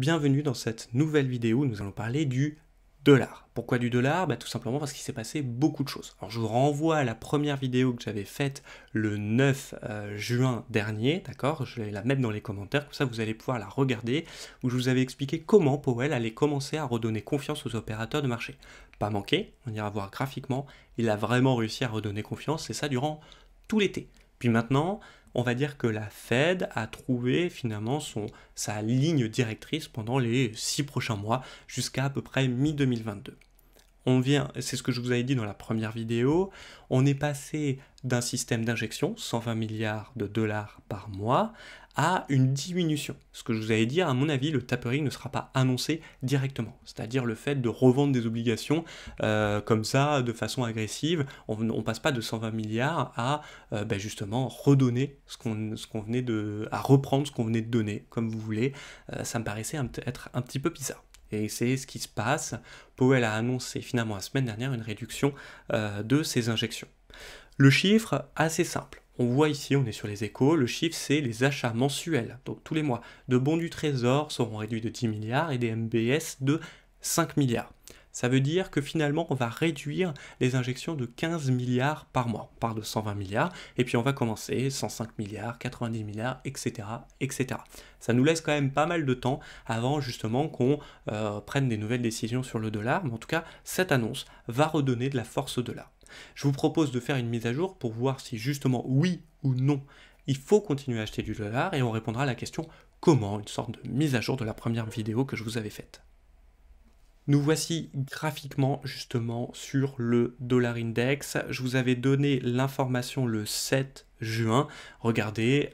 Bienvenue dans cette nouvelle vidéo où nous allons parler du dollar. Pourquoi du dollar? Tout simplement parce qu'il s'est passé beaucoup de choses. Alors je vous renvoie à la première vidéo que j'avais faite le 9 juin dernier, d'accord? Je vais la mettre dans les commentaires, comme ça vous allez pouvoir la regarder, où je vous avais expliqué comment Powell allait commencer à redonner confiance aux opérateurs de marché. Pas manqué, on ira voir graphiquement, il a vraiment réussi à redonner confiance, et ça durant tout l'été. Puis maintenant, on va dire que la Fed a trouvé finalement sa ligne directrice pendant les 6 prochains mois, jusqu'à à peu près mi-2022. C'est ce que je vous avais dit dans la première vidéo, on est passé d'un système d'injection, 120 milliards de dollars par mois, à une diminution. Ce que je vous avais dit, à mon avis, le tapering ne sera pas annoncé directement. C'est-à-dire le fait de revendre des obligations comme ça, de façon agressive. On ne passe pas de 120 milliards à justement redonner à reprendre ce qu'on venait de donner, comme vous voulez. Ça me paraissait être un petit peu bizarre. Et c'est ce qui se passe. Powell a annoncé finalement la semaine dernière une réduction de ses injections. Le chiffre, assez simple. On voit ici, on est sur les échos, le chiffre c'est les achats mensuels, donc tous les mois, de bons du trésor seront réduits de 10 milliards et des MBS de 5 milliards. Ça veut dire que finalement on va réduire les injections de 15 milliards par mois. On part de 120 milliards et puis on va commencer 105 milliards, 90 milliards, etc., etc. Ça nous laisse quand même pas mal de temps avant justement qu'on prenne des nouvelles décisions sur le dollar, mais en tout cas cette annonce va redonner de la force au dollar. Je vous propose de faire une mise à jour pour voir si justement oui ou non il faut continuer à acheter du dollar et on répondra à la question comment, une sorte de mise à jour de la première vidéo que je vous avais faite. Nous voici graphiquement justement sur le dollar index. Je vous avais donné l'information le 7 juin. Regardez,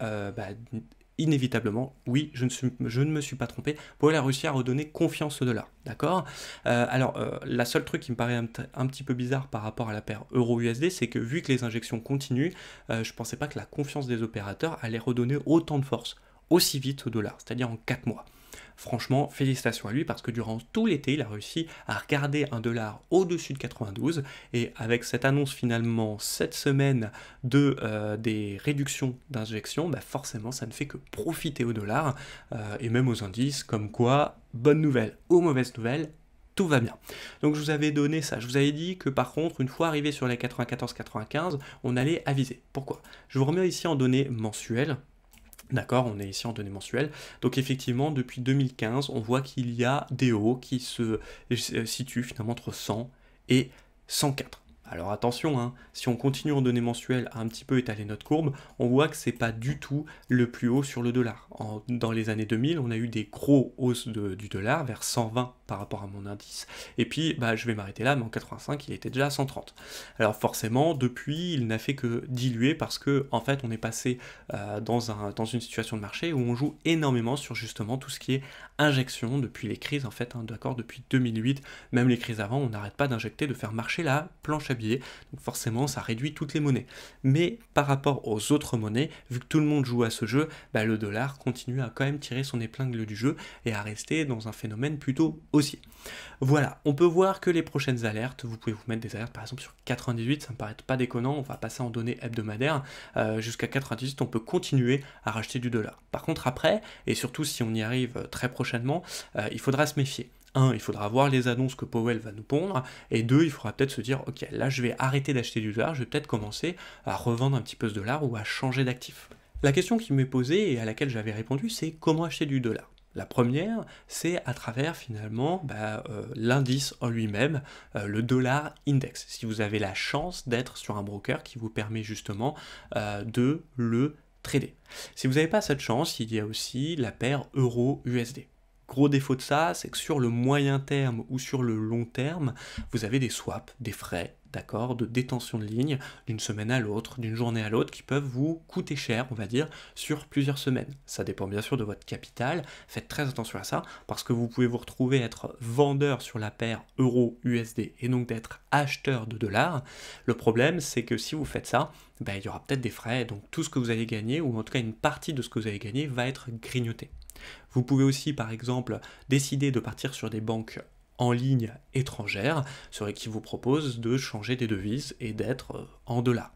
inévitablement, oui, je ne me suis pas trompé, Powell a réussi à redonner confiance au dollar, d'accord? La seule truc qui me paraît un petit peu bizarre par rapport à la paire euro-USD, c'est que vu que les injections continuent, je ne pensais pas que la confiance des opérateurs allait redonner autant de force, aussi vite au dollar, c'est-à-dire en 4 mois. Franchement, félicitations à lui parce que durant tout l'été, il a réussi à regarder un dollar au-dessus de 92 et avec cette annonce finalement cette semaine des réductions d'injection, forcément ça ne fait que profiter au dollar et même aux indices comme quoi, bonne nouvelle ou mauvaise nouvelle, tout va bien. Donc je vous avais donné ça, je vous avais dit que par contre, une fois arrivé sur les 94-95, on allait aviser. Pourquoi? Je vous remets ici en données mensuelles. D'accord, on est ici en données mensuelles. Donc effectivement, depuis 2015, on voit qu'il y a des hauts qui se situent finalement entre 100 et 104. Alors attention, hein, si on continue en données mensuelles à un petit peu étaler notre courbe, on voit que c'est pas du tout le plus haut sur le dollar. Dans les années 2000, on a eu des gros hausses du dollar vers 120 par rapport à mon indice. Et puis, je vais m'arrêter là, mais en 85, il était déjà à 130. Alors forcément, depuis, il n'a fait que diluer parce que, en fait, on est passé dans une situation de marché où on joue énormément sur justement tout ce qui est injection depuis les crises, en fait, hein, d'accord, depuis 2008, même les crises avant, on n'arrête pas d'injecter, de faire marcher la planche à billets. Donc forcément, ça réduit toutes les monnaies. Mais par rapport aux autres monnaies, vu que tout le monde joue à ce jeu, le dollar continue à quand même tirer son épingle du jeu et à rester dans un phénomène plutôt haussier. Voilà, on peut voir que les prochaines alertes, vous pouvez vous mettre des alertes par exemple sur 98, ça me paraît pas déconnant, on va passer en données hebdomadaires, jusqu'à 98 on peut continuer à racheter du dollar. Par contre après, et surtout si on y arrive très prochainement, il faudra se méfier. 1, il faudra voir les annonces que Powell va nous pondre, et 2, il faudra peut-être se dire, ok, là je vais arrêter d'acheter du dollar, je vais peut-être commencer à revendre un petit peu ce dollar ou à changer d'actif. La question qui m'est posée et à laquelle j'avais répondu, c'est comment acheter du dollar? La première, c'est à travers finalement l'indice en lui-même, le dollar index. Si vous avez la chance d'être sur un broker qui vous permet justement de le trader. Si vous n'avez pas cette chance, il y a aussi la paire euro-USD. Gros défaut de ça, c'est que sur le moyen terme ou sur le long terme, vous avez des swaps, des frais, d'accord, de détention de ligne d'une semaine à l'autre, d'une journée à l'autre, qui peuvent vous coûter cher, on va dire, sur plusieurs semaines. Ça dépend bien sûr de votre capital, faites très attention à ça, parce que vous pouvez vous retrouver être vendeur sur la paire euro-USD et donc d'être acheteur de dollars. Le problème, c'est que si vous faites ça, il y aura peut-être des frais, donc tout ce que vous allez gagner, ou en tout cas une partie de ce que vous allez gagner, va être grignoté. Vous pouvez aussi, par exemple, décider de partir sur des banques en ligne étrangère qui vous propose de changer des devises et d'être en dollars.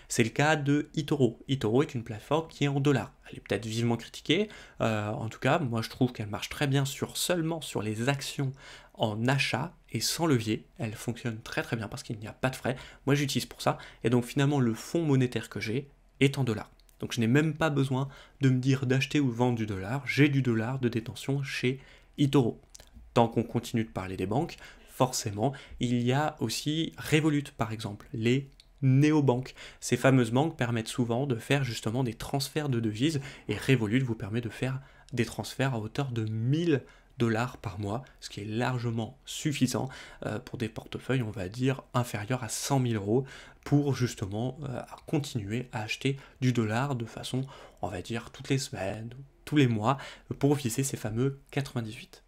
C'est le cas de eToro. eToro est une plateforme qui est en dollars. Elle est peut-être vivement critiquée, en tout cas moi je trouve qu'elle marche très bien seulement sur les actions en achat et sans levier. Elle fonctionne très très bien parce qu'il n'y a pas de frais. Moi j'utilise pour ça, et donc finalement le fonds monétaire que j'ai est en dollars. Donc je n'ai même pas besoin de me dire d'acheter ou vendre du dollar, j'ai du dollar de détention chez eToro. Tant qu'on continue de parler des banques, forcément, il y a aussi Revolut par exemple, les néobanques. Ces fameuses banques permettent souvent de faire justement des transferts de devises, et Revolut vous permet de faire des transferts à hauteur de 1000 dollars par mois, ce qui est largement suffisant pour des portefeuilles, on va dire, inférieurs à 100 000 euros, pour justement continuer à acheter du dollar de façon, on va dire, toutes les semaines, tous les mois, pour viser ces fameux 98.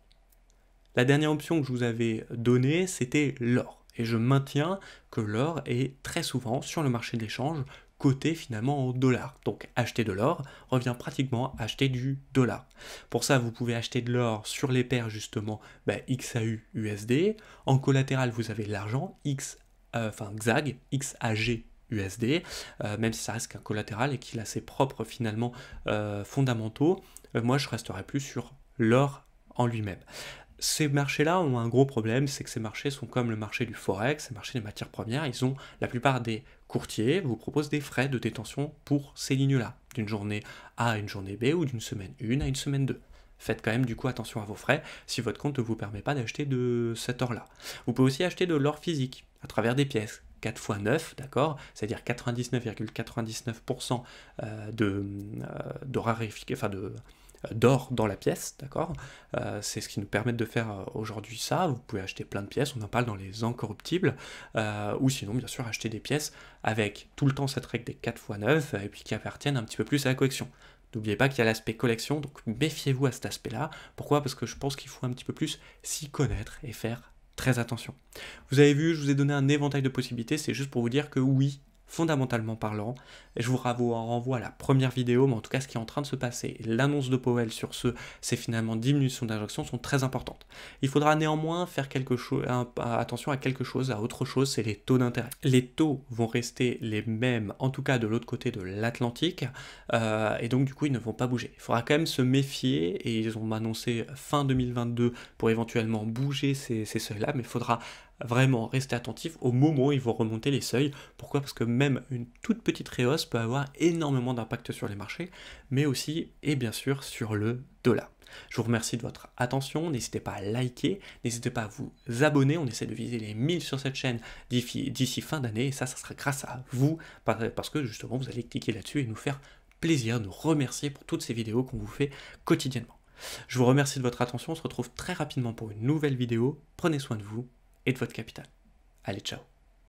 La dernière option que je vous avais donnée, c'était l'or. Et je maintiens que l'or est très souvent sur le marché de l'échange coté finalement en dollars. Donc acheter de l'or revient pratiquement à acheter du dollar. Pour ça, vous pouvez acheter de l'or sur les paires justement XAU USD. En collatéral, vous avez l'argent XAG, XAG USD, même si ça reste qu'un collatéral et qu'il a ses propres finalement fondamentaux. Moi, je resterai plus sur l'or en lui-même. Ces marchés-là ont un gros problème, c'est que ces marchés sont comme le marché du forex, le marché des matières premières. La plupart des courtiers vous proposent des frais de détention pour ces lignes-là, d'une journée A à une journée B ou d'une semaine 1 à une semaine 2. Faites quand même du coup attention à vos frais si votre compte ne vous permet pas d'acheter de cet or-là. Vous pouvez aussi acheter de l'or physique à travers des pièces. 4 x 9, d'accord, c'est-à-dire 99,99% d'or dans la pièce, d'accord. C'est ce qui nous permet de faire aujourd'hui ça. Vous pouvez acheter plein de pièces, on en parle dans les incorruptibles, ou sinon bien sûr acheter des pièces avec tout le temps cette règle des 4 x 9 et puis qui appartiennent un petit peu plus à la collection. N'oubliez pas qu'il y a l'aspect collection, donc méfiez-vous à cet aspect-là. Pourquoi? Parce que je pense qu'il faut un petit peu plus s'y connaître et faire très attention. Vous avez vu, je vous ai donné un éventail de possibilités, c'est juste pour vous dire que oui, fondamentalement parlant, je vous renvoie à la première vidéo, mais en tout cas ce qui est en train de se passer, l'annonce de Powell sur ces finalement diminutions d'injection sont très importantes. Il faudra néanmoins faire attention à quelque chose, à autre chose, c'est les taux d'intérêt. Les taux vont rester les mêmes, en tout cas de l'autre côté de l'Atlantique, et donc du coup ils ne vont pas bouger. Il faudra quand même se méfier, et ils ont annoncé fin 2022 pour éventuellement bouger ces seuils-là, mais il faudra vraiment rester attentif au moment où ils vont remonter les seuils. Pourquoi? Parce que même une toute petite réhausse peut avoir énormément d'impact sur les marchés, mais aussi et bien sûr sur le dollar. Je vous remercie de votre attention, n'hésitez pas à liker, n'hésitez pas à vous abonner, on essaie de viser les 1000 sur cette chaîne d'ici fin d'année, et ça sera grâce à vous, parce que justement vous allez cliquer là-dessus et nous faire plaisir, nous remercier pour toutes ces vidéos qu'on vous fait quotidiennement. Je vous remercie de votre attention, on se retrouve très rapidement pour une nouvelle vidéo, prenez soin de vous et de votre capital. Allez, ciao.